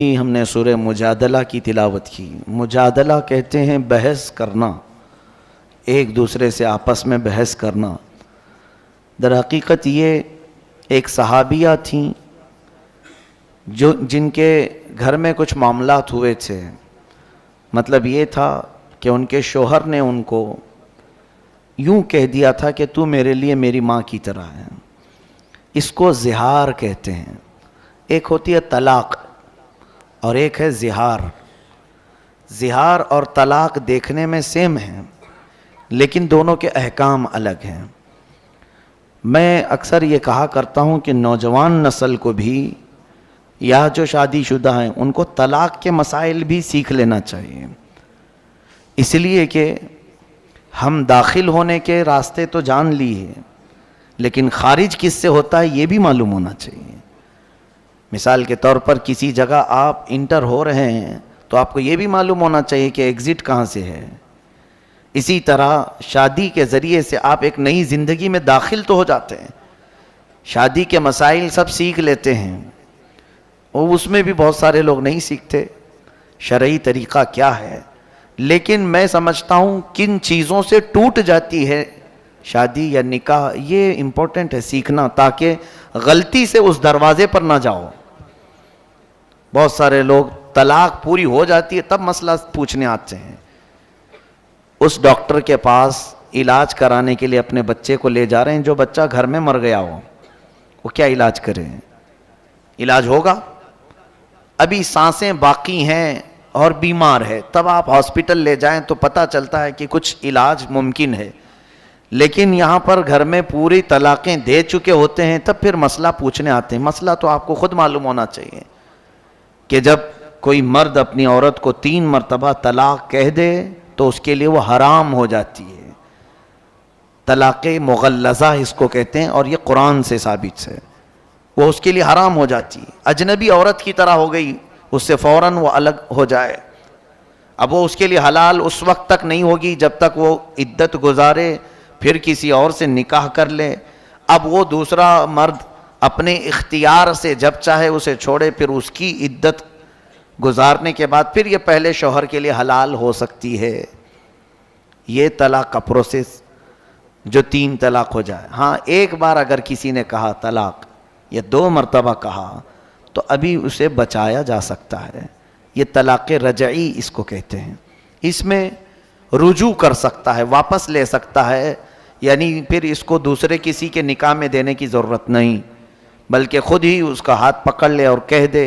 ہم نے سورہ مجادلہ کی تلاوت کی۔ مجادلہ کہتے ہیں بحث کرنا، ایک دوسرے سے آپس میں بحث کرنا۔ در حقیقت یہ ایک صحابیہ تھیں جن کے گھر میں کچھ معاملات ہوئے تھے۔ مطلب یہ تھا کہ ان کے شوہر نے ان کو یوں کہہ دیا تھا کہ تو میرے لیے میری ماں کی طرح ہے۔ اس کو زہار کہتے ہیں۔ ایک ہوتی ہے طلاق اور ایک ہے زہار۔ زہار اور طلاق دیکھنے میں سیم ہیں لیکن دونوں کے احکام الگ ہیں۔ میں اکثر یہ کہا کرتا ہوں کہ نوجوان نسل کو بھی یا جو شادی شدہ ہیں ان کو طلاق کے مسائل بھی سیکھ لینا چاہیے، اس لیے کہ ہم داخل ہونے کے راستے تو جان لیے لیکن خارج کس سے ہوتا ہے یہ بھی معلوم ہونا چاہیے۔ مثال کے طور پر کسی جگہ آپ انٹر ہو رہے ہیں تو آپ کو یہ بھی معلوم ہونا چاہیے کہ ایگزٹ کہاں سے ہے۔ اسی طرح شادی کے ذریعے سے آپ ایک نئی زندگی میں داخل تو ہو جاتے ہیں، شادی کے مسائل سب سیکھ لیتے ہیں، اور اس میں بھی بہت سارے لوگ نہیں سیکھتے شرعی طریقہ کیا ہے۔ لیکن میں سمجھتا ہوں کن چیزوں سے ٹوٹ جاتی ہے شادی یا نکاح، یہ امپورٹنٹ ہے سیکھنا، تاکہ غلطی سے اس دروازے پر نہ جاؤ۔ بہت سارے لوگ طلاق پوری ہو جاتی ہے تب مسئلہ پوچھنے آتے ہیں۔ اس ڈاکٹر کے پاس علاج کرانے کے لیے اپنے بچے کو لے جا رہے ہیں جو بچہ گھر میں مر گیا ہو، وہ کیا علاج کرے؟ علاج ہوگا؟ ابھی سانسیں باقی ہیں اور بیمار ہے، تب آپ ہاسپٹل لے جائیں تو پتہ چلتا ہے کہ کچھ علاج ممکن ہے، لیکن یہاں پر گھر میں پوری طلاقیں دے چکے ہوتے ہیں تب پھر مسئلہ پوچھنے آتے ہیں۔ مسئلہ تو آپ کو خود معلوم ہونا چاہیے کہ جب کوئی مرد اپنی عورت کو 3 مرتبہ طلاق کہہ دے تو اس کے لیے وہ حرام ہو جاتی ہے۔ طلاق مغلظہ اس کو کہتے ہیں اور یہ قرآن سے ثابت ہے، وہ اس کے لیے حرام ہو جاتی ہے۔ اجنبی عورت کی طرح ہو گئی، اس سے فوراً وہ الگ ہو جائے، اب وہ اس کے لیے حلال اس وقت تک نہیں ہوگی جب تک وہ عدت گزارے، پھر کسی اور سے نکاح کر لے۔ اب وہ دوسرا مرد اپنے اختیار سے جب چاہے اسے چھوڑے، پھر اس کی عدت گزارنے کے بعد پھر یہ پہلے شوہر کے لیے حلال ہو سکتی ہے۔ یہ طلاق کا پروسیس جو 3 طلاق ہو جائے۔ ہاں ایک بار اگر کسی نے کہا طلاق یا 2 مرتبہ کہا تو ابھی اسے بچایا جا سکتا ہے، یہ طلاق رجعی اس کو کہتے ہیں۔ اس میں رجوع کر سکتا ہے، واپس لے سکتا ہے، یعنی پھر اس کو دوسرے کسی کے نکاح میں دینے کی ضرورت نہیں، بلکہ خود ہی اس کا ہاتھ پکڑ لے اور کہہ دے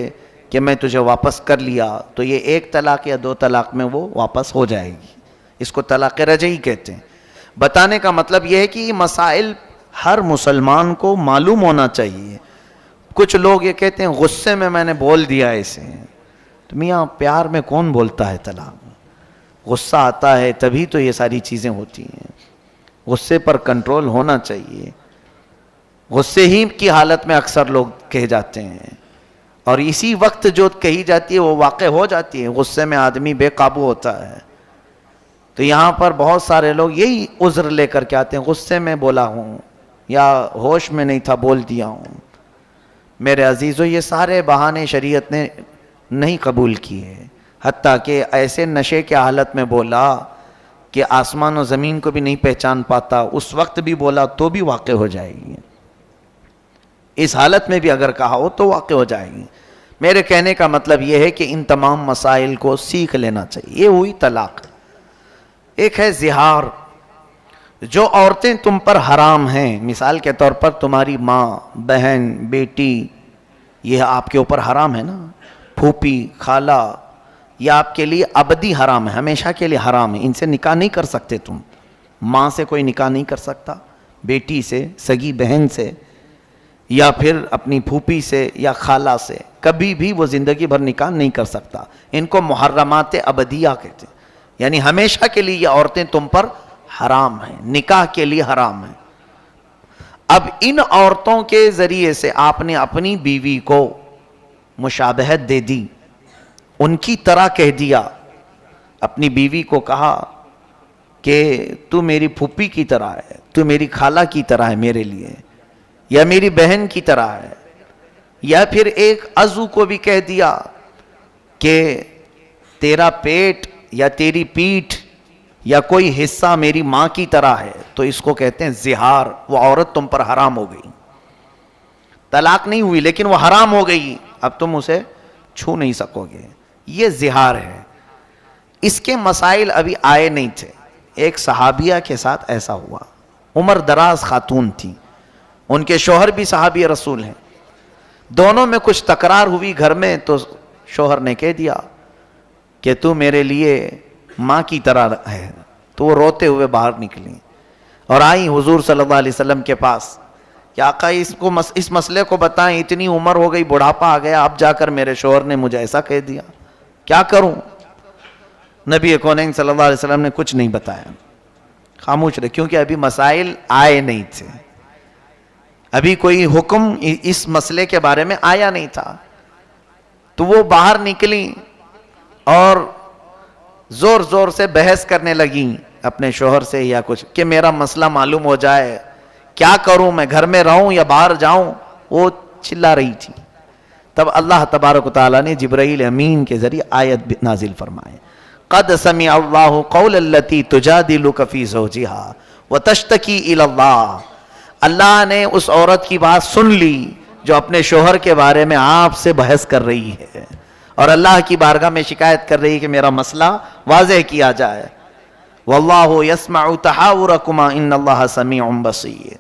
کہ میں تجھے واپس کر لیا، تو یہ 1 طلاق یا 2 طلاق میں وہ واپس ہو جائے گی۔ اس کو طلاق رجعی کہتے ہیں۔ بتانے کا مطلب یہ ہے کہ یہ مسائل ہر مسلمان کو معلوم ہونا چاہیے۔ کچھ لوگ یہ کہتے ہیں غصے میں نے بول دیا اسے، تو میاں پیار میں کون بولتا ہے طلاق؟ غصہ آتا ہے تبھی تو یہ ساری چیزیں ہوتی ہیں، غصے پر کنٹرول ہونا چاہیے۔ غصے ہی کی حالت میں اکثر لوگ کہہ جاتے ہیں، اور اسی وقت جو کہی جاتی ہے وہ واقع ہو جاتی ہے۔ غصے میں آدمی بے قابو ہوتا ہے، تو یہاں پر بہت سارے لوگ یہی عذر لے کر کے آتے ہیں، غصے میں بولا ہوں یا ہوش میں نہیں تھا بول دیا ہوں۔ میرے عزیزو، یہ سارے بہانے شریعت نے نہیں قبول کیے، حتیٰ کہ ایسے نشے کے حالت میں بولا کہ آسمان و زمین کو بھی نہیں پہچان پاتا، اس وقت بھی بولا تو بھی واقع ہو جائے گی۔ اس حالت میں بھی اگر کہا ہو تو واقع ہو جائے گی۔ میرے کہنے کا مطلب یہ ہے کہ ان تمام مسائل کو سیکھ لینا چاہیے۔ یہ ہوئی طلاق۔ ایک ہے زہار، جو عورتیں تم پر حرام ہیں، مثال کے طور پر تمہاری ماں، بہن، بیٹی، یہ آپ کے اوپر حرام ہے نا، پھوپھی، خالہ، یہ آپ کے لیے ابدی حرام ہے، ہمیشہ کے لیے حرام ہے، ان سے نکاح نہیں کر سکتے تم۔ ماں سے کوئی نکاح نہیں کر سکتا، بیٹی سے، سگی بہن سے، یا پھر اپنی پھوپھی سے یا خالہ سے، کبھی بھی وہ زندگی بھر نکاح نہیں کر سکتا۔ ان کو محرمات ابدیہ کہتے ہیں، یعنی ہمیشہ کے لیے یہ عورتیں تم پر حرام ہیں، نکاح کے لیے حرام ہیں۔ اب ان عورتوں کے ذریعے سے آپ نے اپنی بیوی کو مشابہت دے دی، ان کی طرح کہہ دیا، اپنی بیوی کو کہا کہ تو میری پھوپھی کی طرح ہے، تو میری خالہ کی طرح ہے میرے لیے، یا میری بہن کی طرح ہے، یا پھر ایک عضو کو بھی کہہ دیا کہ تیرا پیٹ یا تیری پیٹھ یا کوئی حصہ میری ماں کی طرح ہے، تو اس کو کہتے ہیں زہار. وہ عورت تم پر حرام ہو گئی، طلاق نہیں ہوئی لیکن وہ حرام ہو گئی، اب تم اسے چھو نہیں سکو گے. یہ زہار ہے. اس کے مسائل ابھی آئے نہیں تھے. ایک صحابیہ کے ساتھ ایسا ہوا. عمر دراز خاتون تھی، ان کے شوہر بھی صحابی رسول ہیں. دونوں میں کچھ تکرار ہوئی گھر میں، تو شوہر نے کہہ دیا کہ تو میرے لیے ماں کی طرح ہے. تو وہ روتے ہوئے باہر نکلی اور آئی حضور صلی اللہ علیہ وسلم کے پاس کہ آقا اس مسئلے کو بتائیں، اتنی عمر ہو گئی، بڑھاپا آ گیا، اب جا کر میرے شوہر نے مجھے ایسا کہہ دیا، کیا کروں؟ نبی کونین صلی اللہ علیہ وسلم نے کچھ نہیں بتایا، خاموش رہے، کیونکہ ابھی مسائل آئے نہیں تھے، ابھی کوئی حکم اس مسئلے کے بارے میں آیا نہیں تھا. تو وہ باہر نکلی اور زور زور سے بحث کرنے لگیں اپنے شوہر سے یا کچھ، کہ میرا مسئلہ معلوم ہو جائے، کیا کروں، میں گھر میں رہوں یا باہر جاؤں. وہ چلا رہی تھی. تب اللہ تبارک و تعالیٰ نے جبرائیل امین کے ذریعے آیت نازل فرمائے، قد سمع اللہ قول التی تجادلک فی زوجہا وتشتکی الی اللہ. اللہ نے اس عورت کی بات سن لی جو اپنے شوہر کے بارے میں آپ سے بحث کر رہی ہے اور اللہ کی بارگاہ میں شکایت کر رہی ہے کہ میرا مسئلہ واضح کیا جائے. واللہ یسمع تحاورکما ان اللہ سمیع بصیر.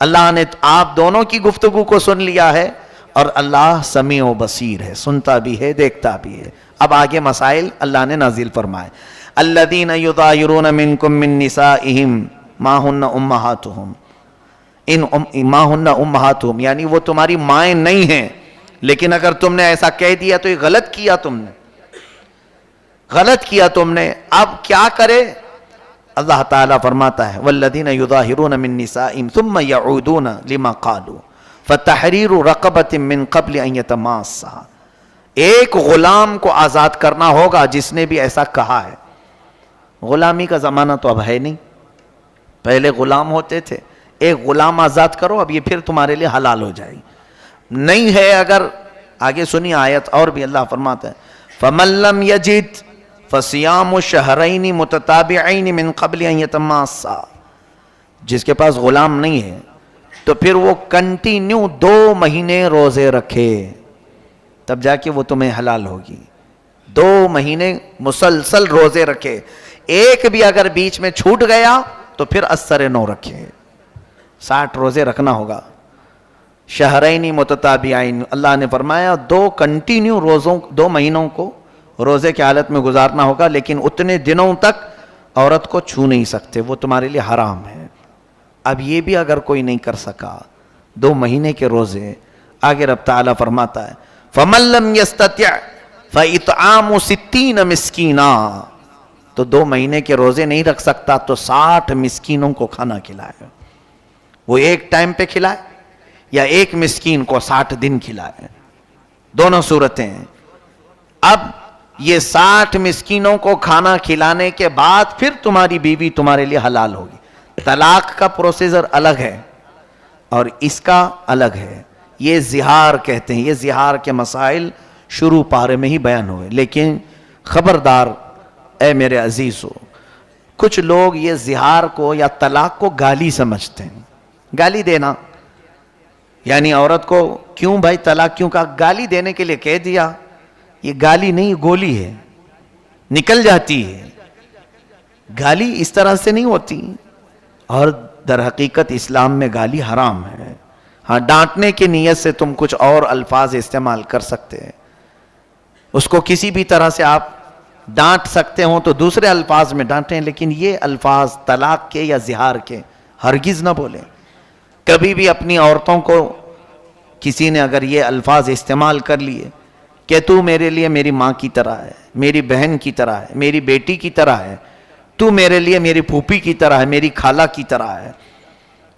اللہ نے آپ دونوں کی گفتگو کو سن لیا ہے اور اللہ سمیع و بصیر ہے، سنتا بھی ہے، دیکھتا بھی ہے. اب آگے مسائل اللہ نے نازل فرمائے. الذین یظاہرون منکم من نسائہم ما ہن امہاتہم ما ہن امہاتہم، یعنی وہ تمہاری مائیں نہیں ہیں، لیکن اگر تم نے ایسا کہہ دیا تو یہ غلط کیا تم نے، غلط کیا تم نے. اب کیا کرے؟ اللہ تعالیٰ فرماتا ہے والذین یظاہرون من نسائہم ثم یعودون لما قالوا فتحریر رقبۃ من قبل ان یتماسا. ایک غلام کو آزاد کرنا ہوگا جس نے بھی ایسا کہا ہے. غلامی کا زمانہ تو اب ہے نہیں، پہلے غلام ہوتے تھے. ایک غلام آزاد کرو، اب یہ پھر تمہارے لیے حلال ہو جائے گی. نہیں ہے اگر، آگے سنی آیت اور بھی اللہ فرماتا ہے فَمَن لَّمْ يَجِدْ فَصِيَامُ شَهْرَيْنِ مُتَتَابِعَيْنِ مِن قَبْلِ أَن يَتَمَاسَّا. جس کے پاس غلام نہیں ہے تو پھر وہ کنٹینیو 2 مہینے روزے رکھے، تب جا کے وہ تمہیں حلال ہوگی. 2 مہینے مسلسل روزے رکھے. ایک بھی اگر بیچ میں چھوٹ گیا تو پھر اثر 9 رکھے. 60 روزے رکھنا ہوگا. شہرین متتابعین، اللہ نے فرمایا 2 کنٹینیو روزوں، 2 مہینوں کو روزے کی حالت میں گزارنا ہوگا، لیکن اتنے دنوں تک عورت کو چھو نہیں سکتے، وہ تمہارے لیے حرام ہے. اب یہ بھی اگر کوئی نہیں کر سکا 2 مہینے کے روزے، آگے رب تعالیٰ فرماتا ہے فَمَن لَّمْ يَسْتَطِعْ فَإِطْعَامُ 60 مسکینا. تو 2 مہینے کے روزے نہیں رکھ سکتا تو 60 مسکینوں کو کھانا کھلائے. وہ ایک ٹائم پہ کھلائے یا ایک مسکین کو 60 دن کھلائے، دونوں صورتیں ہیں. اب یہ 60 مسکینوں کو کھانا کھلانے کے بعد پھر تمہاری بیوی تمہارے لیے حلال ہوگی. طلاق کا پروسیجر الگ ہے اور اس کا الگ ہے. یہ زہار کہتے ہیں. یہ زہار کے مسائل شروع پارے میں ہی بیان ہوئے، لیکن خبردار اے میرے عزیزو، کچھ لوگ یہ زہار کو یا طلاق کو گالی سمجھتے ہیں. گالی دینا یعنی عورت کو کیوں بھائی طلاق کیوں کہا؟ گالی دینے کے لیے کہہ دیا. یہ گالی نہیں، گولی ہے، نکل جاتی ہے. گالی اس طرح سے نہیں ہوتی، اور در حقیقت اسلام میں گالی حرام ہے. ہاں، ڈانٹنے کی نیت سے تم کچھ اور الفاظ استعمال کر سکتے ہیں، اس کو کسی بھی طرح سے آپ ڈانٹ سکتے ہوں تو دوسرے الفاظ میں ڈانٹیں، لیکن یہ الفاظ طلاق کے یا زہار کے ہرگز نہ بولیں. کبھی بھی اپنی عورتوں کو کسی نے اگر یہ الفاظ استعمال کر لیے کہ تو میرے لیے میری ماں کی طرح ہے، میری بہن کی طرح ہے، میری بیٹی کی طرح ہے، تو میرے لیے میری پھوپھی کی طرح ہے، میری خالہ کی طرح ہے،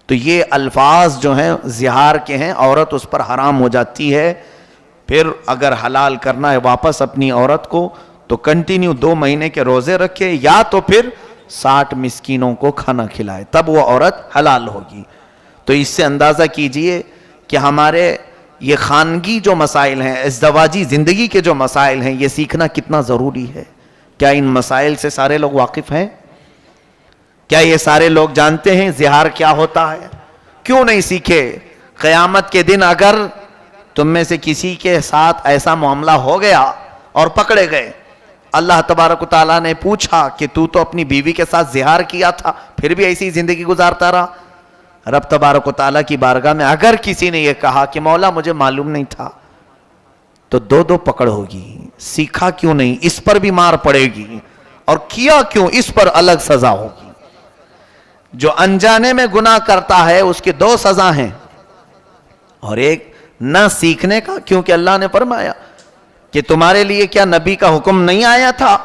تو یہ الفاظ جو ہیں زہار کے ہیں، عورت اس پر حرام ہو جاتی ہے. پھر اگر حلال کرنا ہے واپس اپنی عورت کو تو کنٹینیو 2 مہینے کے روزے رکھے یا تو پھر 60 مسکینوں کو کھانا کھلائے، تب وہ عورت حلال ہوگی. تو اس سے اندازہ کیجئے کہ ہمارے یہ خانگی جو مسائل ہیں، ازدواجی زندگی کے جو مسائل ہیں، یہ سیکھنا کتنا ضروری ہے. کیا ان مسائل سے سارے لوگ واقف ہیں؟ کیا یہ سارے لوگ جانتے ہیں زہار کیا ہوتا ہے؟ کیوں نہیں سیکھے؟ قیامت کے دن اگر تم میں سے کسی کے ساتھ ایسا معاملہ ہو گیا اور پکڑے گئے، اللہ تبارک و تعالیٰ نے پوچھا کہ تو اپنی بیوی کے ساتھ زہار کیا تھا پھر بھی ایسی زندگی گزارتا رہا، رب تبارک و تعالیٰ کی بارگاہ میں اگر کسی نے یہ کہا کہ مولا مجھے معلوم نہیں تھا، تو دو پکڑ ہوگی. سیکھا کیوں نہیں، اس پر بھی مار پڑے گی، اور کیا کیوں، اس پر الگ سزا ہوگی. جو انجانے میں گناہ کرتا ہے اس کی 2 سزا ہیں، اور ایک نہ سیکھنے کا، کیونکہ اللہ نے فرمایا کہ تمہارے لیے کیا نبی کا حکم نہیں آیا تھا،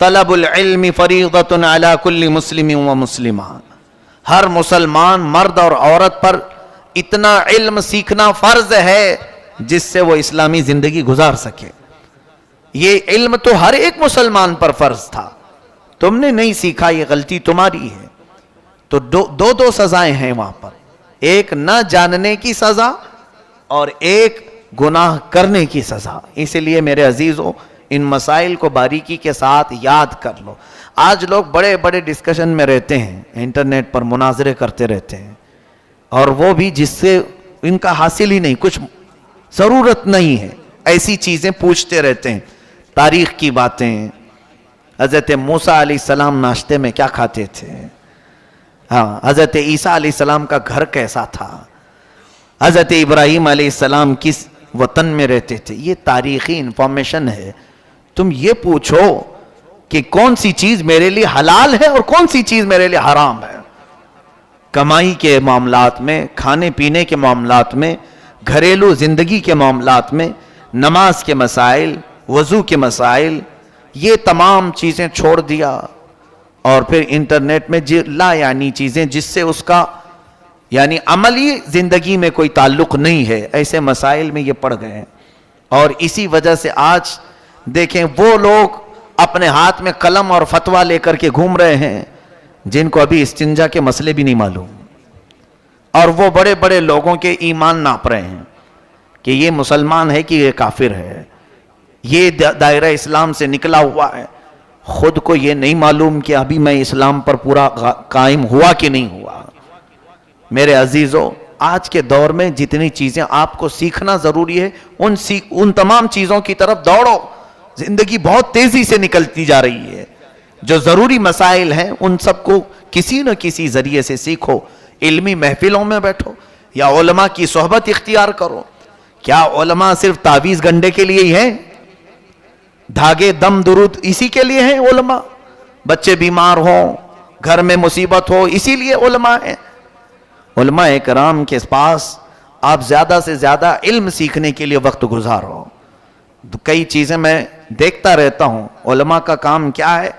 طلب العلم فریضۃ علی کل مسلم و مسلمہ، ہر مسلمان مرد اور عورت پر اتنا علم سیکھنا فرض ہے جس سے وہ اسلامی زندگی گزار سکے. یہ علم تو ہر ایک مسلمان پر فرض تھا، تم نے نہیں سیکھا، یہ غلطی تمہاری ہے. تو دو سزائیں ہیں وہاں پر، ایک نہ جاننے کی سزا اور ایک گناہ کرنے کی سزا. اسی لیے میرے عزیزوں ان مسائل کو باریکی کے ساتھ یاد کر لو. آج لوگ بڑے بڑے ڈسکشن میں رہتے ہیں، انٹرنیٹ پر مناظرے کرتے رہتے ہیں، اور وہ بھی جس سے ان کا حاصل ہی نہیں، کچھ ضرورت نہیں ہے، ایسی چیزیں پوچھتے رہتے ہیں. تاریخ کی باتیں، حضرت موسیٰ علیہ السلام ناشتے میں کیا کھاتے تھے، ہاں حضرت عیسیٰ علیہ السلام کا گھر کیسا تھا، حضرت ابراہیم علیہ السلام کس وطن میں رہتے تھے، یہ تاریخی انفارمیشن ہے. تم یہ پوچھو کہ کون سی چیز میرے لیے حلال ہے اور کون سی چیز میرے لیے حرام ہے. کمائی کے معاملات میں، کھانے پینے کے معاملات میں، گھریلو زندگی کے معاملات میں، نماز کے مسائل، وضو کے مسائل، یہ تمام چیزیں چھوڑ دیا، اور پھر انٹرنیٹ میں لا یعنی چیزیں جس سے اس کا یعنی عملی زندگی میں کوئی تعلق نہیں ہے، ایسے مسائل میں یہ پڑ گئے ہیں. اور اسی وجہ سے آج دیکھیں وہ لوگ اپنے ہاتھ میں قلم اور فتویٰ لے کر کے گھوم رہے ہیں جن کو ابھی استنجا کے مسئلے بھی نہیں معلوم، اور وہ بڑے بڑے لوگوں کے ایمان ناپ رہے ہیں کہ یہ مسلمان ہے کہ یہ کافر ہے، یہ دائرہ اسلام سے نکلا ہوا ہے. خود کو یہ نہیں معلوم کہ ابھی میں اسلام پر پورا قائم ہوا کہ نہیں ہوا. میرے عزیزوں آج کے دور میں جتنی چیزیں آپ کو سیکھنا ضروری ہے ان تمام چیزوں کی طرف دوڑو. زندگی بہت تیزی سے نکلتی جا رہی ہے. جو ضروری مسائل ہیں ان سب کو کسی نہ کسی ذریعے سے سیکھو. علمی محفلوں میں بیٹھو یا علماء کی صحبت اختیار کرو. کیا علماء صرف تعویذ گنڈے کے لیے ہی ہیں؟ دھاگے دم درود اسی کے لیے ہیں علماء؟ بچے بیمار ہوں، گھر میں مصیبت ہو، اسی لیے علماء ہیں؟ علماء کرام کے پاس آپ زیادہ سے زیادہ علم سیکھنے کے لیے وقت گزارو. کئی چیزیں میں دیکھتا رہتا ہوں، علماء کا کام کیا ہے.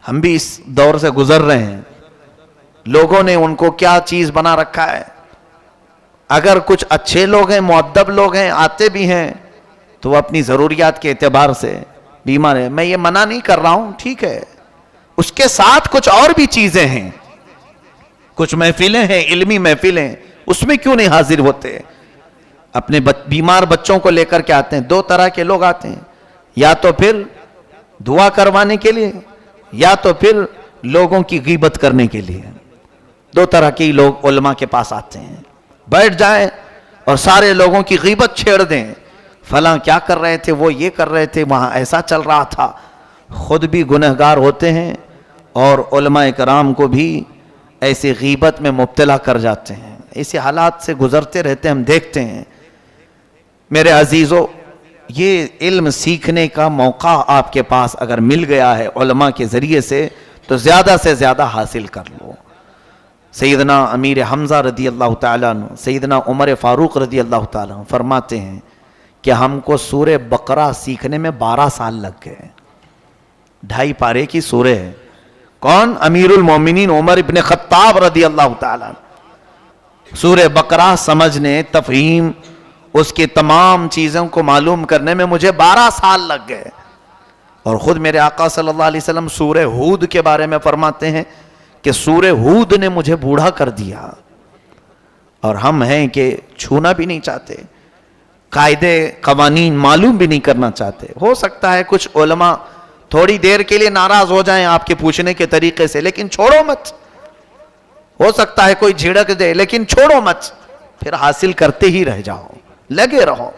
ہم بھی اس دور سے گزر رہے ہیں، لوگوں نے ان کو کیا چیز بنا رکھا ہے. اگر کچھ اچھے لوگ ہیں، مؤدب لوگ ہیں، آتے بھی ہیں، تو وہ اپنی ضروریات کے اعتبار سے بیمار ہے. میں یہ منع نہیں کر رہا ہوں، ٹھیک ہے، اس کے ساتھ کچھ اور بھی چیزیں ہیں، کچھ محفلیں ہیں، علمی محفلیں، اس میں کیوں نہیں حاضر ہوتے؟ اپنے بیمار بچوں کو لے کر کے آتے ہیں. 2 طرح کے لوگ آتے ہیں، یا تو پھر دعا کروانے کے لیے، یا تو پھر لوگوں کی غیبت کرنے کے لیے. 2 طرح کے لوگ علماء کے پاس آتے ہیں. بیٹھ جائیں اور سارے لوگوں کی غیبت چھیڑ دیں، فلاں کیا کر رہے تھے، وہ یہ کر رہے تھے، وہاں ایسا چل رہا تھا. خود بھی گنہگار ہوتے ہیں اور علماء کرام کو بھی ایسے غیبت میں مبتلا کر جاتے ہیں. ایسے حالات سے گزرتے رہتے ہیں، ہم دیکھتے ہیں. میرے عزیزو، یہ علم سیکھنے کا موقع آپ کے پاس اگر مل گیا ہے علماء کے ذریعے سے تو زیادہ حاصل کر لو. سیدنا امیر حمزہ رضی اللہ تعالیٰ عنہ، سیدنا عمر فاروق رضی اللہ تعالیٰ عنہ فرماتے ہیں کہ ہم کو سورہ بقرہ سیکھنے میں 12 سال لگ گئے. 2.5 پارے کی سورہ ہے. کون؟ امیر المومنین عمر ابن خطاب رضی اللہ تعالیٰ عنہ. سورہ بقرہ سمجھنے، تفہیم، اس کی تمام چیزوں کو معلوم کرنے میں مجھے 12 سال لگ گئے. اور خود میرے آقا صلی اللہ علیہ وسلم سورہ ہود کے بارے میں فرماتے ہیں کہ سورہ ہود نے مجھے بوڑھا کر دیا، اور ہم ہیں کہ چھونا بھی نہیں چاہتے. قاعدے قوانین معلوم بھی نہیں کرنا چاہتے. ہو سکتا ہے کچھ علماء تھوڑی دیر کے لیے ناراض ہو جائیں آپ کے پوچھنے کے طریقے سے, لیکن چھوڑو مت. ہو سکتا ہے کوئی جھڑک دے, لیکن چھوڑو مت, پھر حاصل کرتے ہی رہ جاؤ, لگے رہو.